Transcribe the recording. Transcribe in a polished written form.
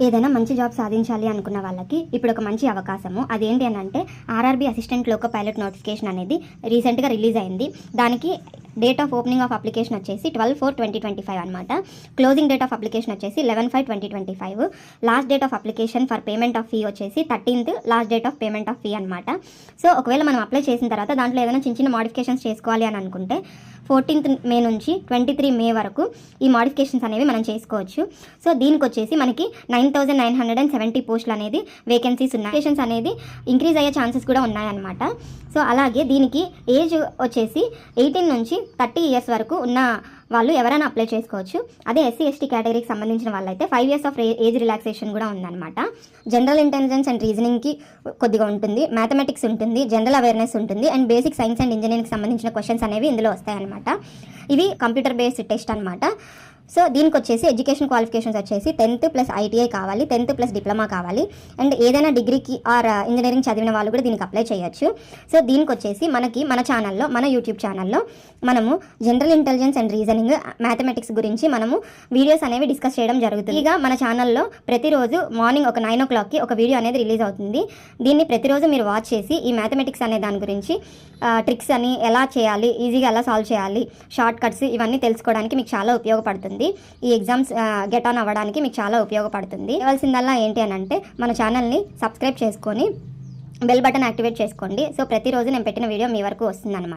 ఏదైనా మంచి జాబ్ సాధించాలి అనుకున్న వాళ్ళకి ఇప్పుడు ఒక మంచి అవకాశము. అదేంటి అని అంటే RRB assistant loco pilot notification అనేది రీసెంట్గా రిలీజ్ అయింది. దానికి date of opening of application వచ్చేసి 12/4/2025 అనమాట. క్లోజింగ్ డేట్ ఆఫ్ అప్లికేషన్ వచ్చేసి 11/5/2025. Last date of application for payment of fee వచ్చేసి 13th last date of payment of fee అనమాట. సో ఒకవేళ మనం అప్లై చేసిన తర్వాత దాంట్లో ఏదైనా చిన్న చిన్న మోడిఫికేషన్స్ చేసుకోవాలి అని అనుకుంటే 14th మే నుంచి 23 మే వరకు ఈ మోడిఫికేషన్స్ అనేవి మనం చేసుకోవచ్చు. సో దీనికి వచ్చేసి మనకి 9,970 పోస్టులు అనేది వేకెన్సీస్ ఉన్నాయి. అప్లికేషన్స్ అనేది ఇంక్రీజ్ అయ్యే ఛాన్సెస్ కూడా ఉన్నాయన్నమాట. సో అలాగే దీనికి ఏజ్ వచ్చేసి 18 నుంచి 30 ఇయర్స్ వరకు ఉన్న వాళ్ళు ఎవరైనా అప్లై చేసుకోవచ్చు. అదే ఎస్సీ ఎస్టీ కేటగిరీకి సంబంధించిన వాళ్ళైతే 5 years ఆఫ్ ఏజ్ రిలాక్సేషన్ కూడా ఉందన్నమాట. జనరల్ ఇంటెలిజెన్స్ అండ్ రీజనింగ్కి కొద్దిగా ఉంటుంది, మ్యాథమెటిక్స్ ఉంటుంది, జనరల్ అవేర్నెస్ ఉంటుంది, అండ్ బేసిక్ సైన్స్ అండ్ ఇంజనీరింగ్కి సంబంధించిన క్వశ్చన్స్ అనేవి ఇందులో వస్తాయన్నమాట. ఇవి కంప్యూటర్ బేస్డ్ టెస్ట్ అనమాట. సో దీనికి వచ్చేసి ఎడ్యుకేషన్ క్వాలిఫికేషన్స్ వచ్చేసి 10th ప్లస్ ఐటీఐ కావాలి, 10th ప్లస్ డిప్లొమా కావాలి, అండ్ ఏదైనా డిగ్రీకి ఆర్ ఇంజనీరింగ్ చదివిన వాళ్ళు కూడా దీనికి అప్లై చేయొచ్చు. సో దీనికి వచ్చేసి మన ఛానల్లో, మన యూట్యూబ్ ఛానల్లో మనము general intelligence and reasoning, mathematics గురించి మనము వీడియోస్ అనేవి డిస్కస్ చేయడం జరుగుతుంది. ఇక మన ఛానల్లో ప్రతిరోజు మార్నింగ్ ఒక 9 o'clockకి ఒక వీడియో అనేది రిలీజ్ అవుతుంది. దీన్ని ప్రతిరోజు మీరు వాచ్ చేసి ఈ మ్యాథమెటిక్స్ అనే దాని గురించి ట్రిక్స్ అని ఎలా చేయాలి, ఈజీగా ఎలా సాల్వ్ చేయాలి, షార్ట్ కట్స్ ఇవన్నీ తెలుసుకోవడానికి మీకు చాలా ఉపయోగపడుతుంది. ఈ ఎగ్జామ్స్ గెట్ ఆన్ అవ్వడానికి మీకు చాలా ఉపయోగపడుతుంది. కావాల్సిందల్లా ఏంటి అని అంటే మన ఛానల్ని సబ్స్క్రైబ్ చేసుకొని బెల్ బటన్ యాక్టివేట్ చేసుకోండి. సో ప్రతిరోజు నేను పెట్టిన వీడియో మీ వరకు వస్తుంది అన్నమాట.